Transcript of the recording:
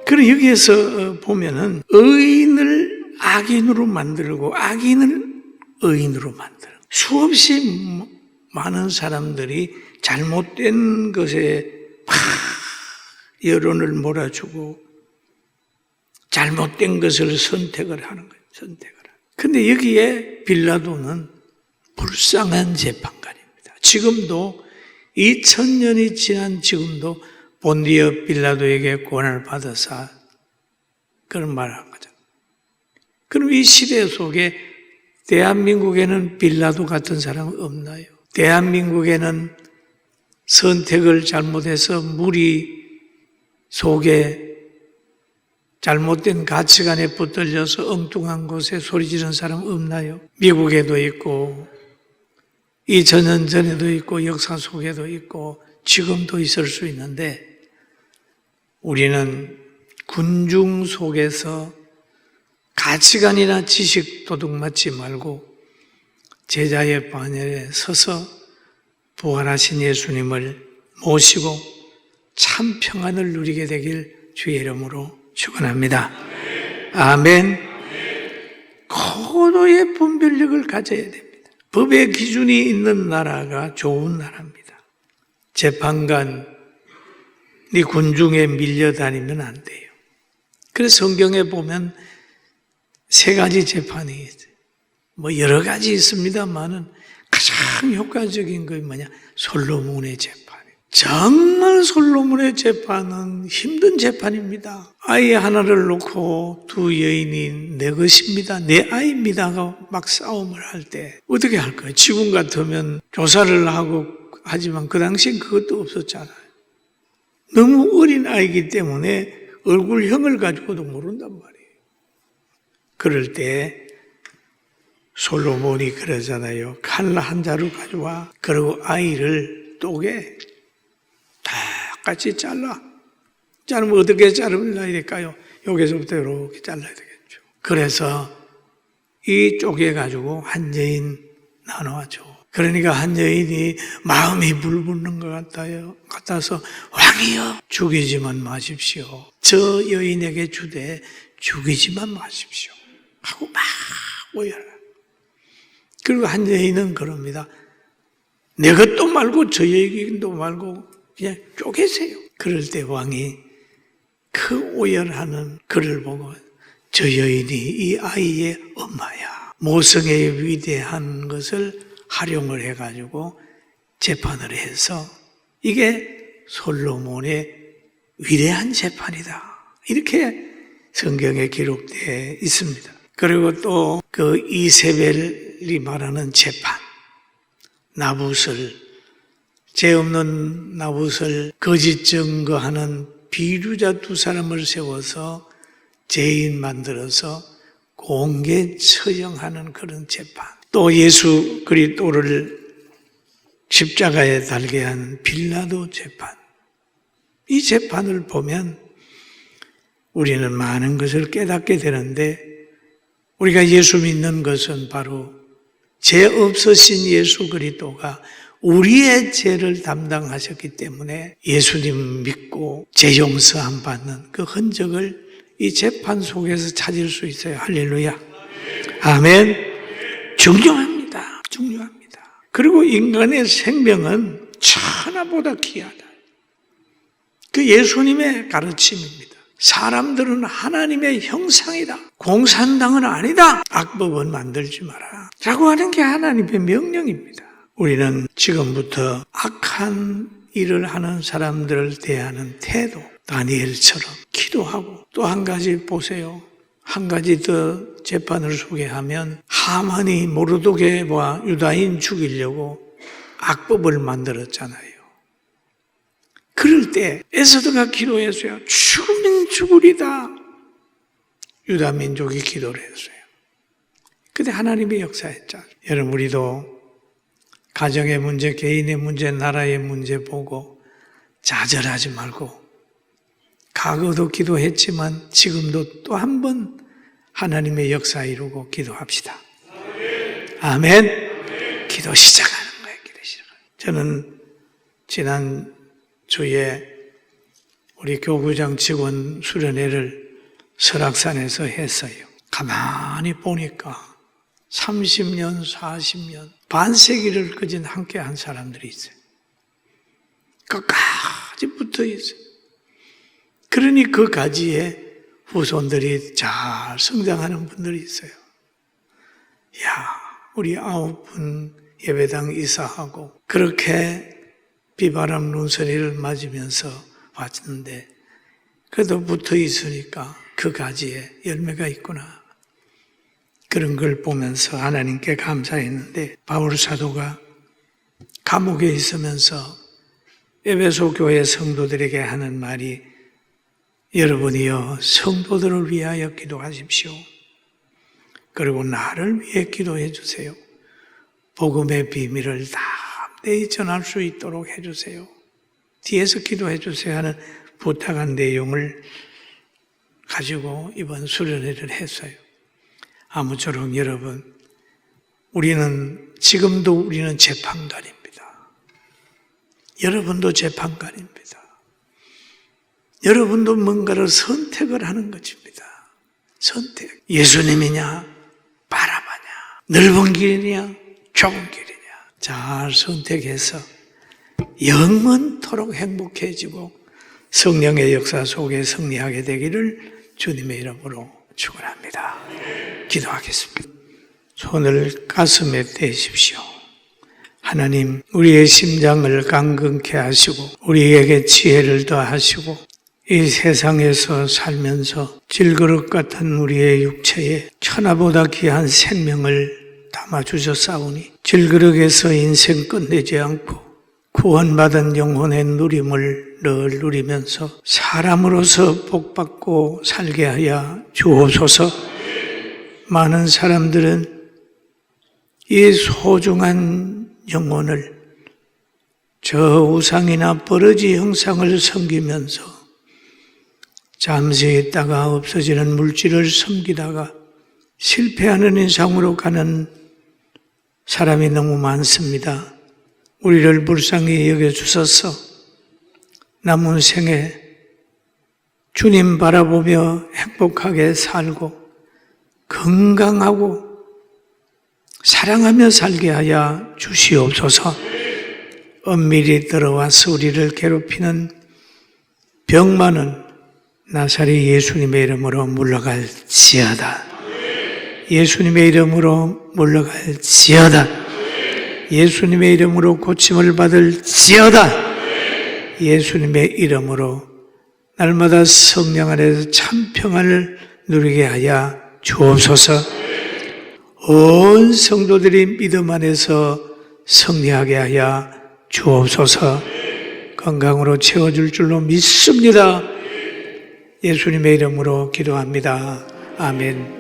그럼 여기에서 보면은 의인을 악인으로 만들고 악인을 의인으로 만들고 수없이 많은 사람들이 잘못된 것에 막 여론을 몰아주고 잘못된 것을 선택을 하는 거예요. 근데 여기에 빌라도는 불쌍한 재판관입니다. 지금도 2000년이 지난 지금도 본디어 빌라도에게 권한을 받아서 그런 말을 한 거죠. 그럼 이 시대 속에 대한민국에는 빌라도 같은 사람은 없나요? 대한민국에는 선택을 잘못해서 무리 속에 잘못된 가치관에 붙들려서 엉뚱한 곳에 소리 지르는 사람 없나요? 미국에도 있고 2000년 전에도 있고 역사 속에도 있고 지금도 있을 수 있는데 우리는 군중 속에서 가치관이나 지식 도둑맞지 말고 제자의 반열에 서서 부활하신 예수님을 모시고 참 평안을 누리게 되길 주의 이름으로 축원합니다. 아멘. 고도의 분별력을 가져야 됩니다. 법의 기준이 있는 나라가 좋은 나라입니다. 재판관이 군중에 밀려다니면 안 돼요. 그래서 성경에 보면 세 가지 재판이 있어요. 뭐 여러 가지 있습니다만은 가장 효과적인 게 뭐냐? 솔로몬의 재판. 정말 솔로몬의 재판은 힘든 재판입니다. 아이 하나를 놓고 두 여인이 내 것입니다, 내 아이입니다 하고 막 싸움을 할 때 어떻게 할까요? 지금 같으면 조사를 하고 하지만 그 당시엔 그것도 없었잖아요. 너무 어린 아이기 때문에 얼굴형을 가지고도 모른단 말이에요. 그럴 때 솔로몬이 그러잖아요. 칼 한 자루 가져와. 그리고 아이를 똑에 다 같이 잘라. 자르면 어떻게 자르면 될까요? 여기서부터 이렇게 잘라야 되겠죠. 그래서 이 쪼개가지고 한 여인 나눠줘. 그러니까 한 여인이 마음이 불붙는 것 같아서 왕이여 죽이지만 마십시오. 저 여인에게 주되 죽이지만 마십시오. 하고 막 오열해. 그리고 한 여인은 그럽니다. 내 것도 말고 저 여인도 말고 그냥 쪼개세요. 그럴 때 왕이 그 오열하는 그를 보고 저 여인이 이 아이의 엄마야. 모성의 위대한 것을 활용을 해가지고 재판을 해서 이게 솔로몬의 위대한 재판이다. 이렇게 성경에 기록되어 있습니다. 그리고 또 그 이세벨이 말하는 재판, 나붓을, 죄 없는 나붓을 거짓 증거하는 비류자 두 사람을 세워서 죄인 만들어서 공개 처형하는 그런 재판. 또 예수 그리스도를 십자가에 달게 한 빌라도 재판. 이 재판을 보면 우리는 많은 것을 깨닫게 되는데 우리가 예수 믿는 것은 바로 죄 없으신 예수 그리스도가 우리의 죄를 담당하셨기 때문에 예수님 믿고 죄 용서함 받는 그 흔적을 이 재판 속에서 찾을 수 있어요. 할렐루야. 아멘. 중요합니다. 그리고 인간의 생명은 천하보다 귀하다. 그 예수님의 가르침입니다. 사람들은 하나님의 형상이다. 공산당은 아니다. 악법은 만들지 마라. 라고 하는 게 하나님의 명령입니다. 우리는 지금부터 악한 일을 하는 사람들을 대하는 태도, 다니엘처럼 기도하고 또 한 가지 보세요. 한 가지 더 재판을 소개하면 하만이 모르드게와 유다인 죽이려고 악법을 만들었잖아요. 그럴 때 에스더가 기도했어요. 죽으면 죽으리다. 유다 민족이 기도를 했어요. 근데 하나님이 역사했잖아요. 여러분 우리도 가정의 문제, 개인의 문제, 나라의 문제 보고 좌절하지 말고 과거도 기도했지만 지금도 또 한 번 하나님의 역사 이루고 기도합시다. 아멘. 기도 시작하는 거예요. 저는 지난 주에 우리 교구장 직원 수련회를 설악산에서 했어요. 가만히 보니까 30년, 40년, 반세기를 그진 함께 한 사람들이 있어요. 끝까지 붙어 있어요. 그러니 그 가지에 후손들이 잘 성장하는 분들이 있어요. 야, 우리 9분 예배당 이사하고 그렇게 비바람 눈소리를 맞으면서 왔는데 그래도 붙어 있으니까 그 가지에 열매가 있구나. 그런 걸 보면서 하나님께 감사했는데 바울 사도가 감옥에 있으면서 에베소 교회 성도들에게 하는 말이 여러분이여 성도들을 위하여 기도하십시오. 그리고 나를 위해 기도해 주세요. 복음의 비밀을 담대히 전할 수 있도록 해주세요. 뒤에서 기도해 주세요 하는 부탁한 내용을 가지고 이번 수련회를 했어요. 아무쪼록 여러분, 지금도 우리는 재판관입니다. 여러분도 재판관입니다. 여러분도 뭔가를 선택을 하는 것입니다. 선택. 예수님이냐, 바라바냐, 넓은 길이냐, 좁은 길이냐. 잘 선택해서 영원토록 행복해지고 성령의 역사 속에 승리하게 되기를 주님의 이름으로 축원합니다. 기도하겠습니다. 손을 가슴에 대십시오. 하나님, 우리의 심장을 강건케 하시고 우리에게 지혜를 더하시고 이 세상에서 살면서 질그릇 같은 우리의 육체에 천하보다 귀한 생명을 담아주셨사오니 질그릇에서 인생 끝내지 않고 구원받은 영혼의 누림을 늘 누리면서 사람으로서 복받고 살게 하여 주옵소서. 많은 사람들은 이 소중한 영혼을 저 우상이나 버러지 형상을 섬기면서 잠시 있다가 없어지는 물질을 섬기다가 실패하는 인상으로 가는 사람이 너무 많습니다. 우리를 불쌍히 여겨주셔서 남은 생에 주님 바라보며 행복하게 살고 건강하고 사랑하며 살게 하여 주시옵소서. 엄밀히 들어와서 우리를 괴롭히는 병만은 나사렛 예수님의 이름으로 물러갈지어다. 예수님의 이름으로 물러갈지어다. 예수님의 이름으로 고침을 받을지어다. 예수님의 이름으로 날마다 성령 안에서 참 평안을 누리게 하여 주옵소서. 온 성도들이 믿음 안에서 승리하게 하여 주옵소서. 건강으로 채워줄 줄로 믿습니다. 예수님의 이름으로 기도합니다. 아멘.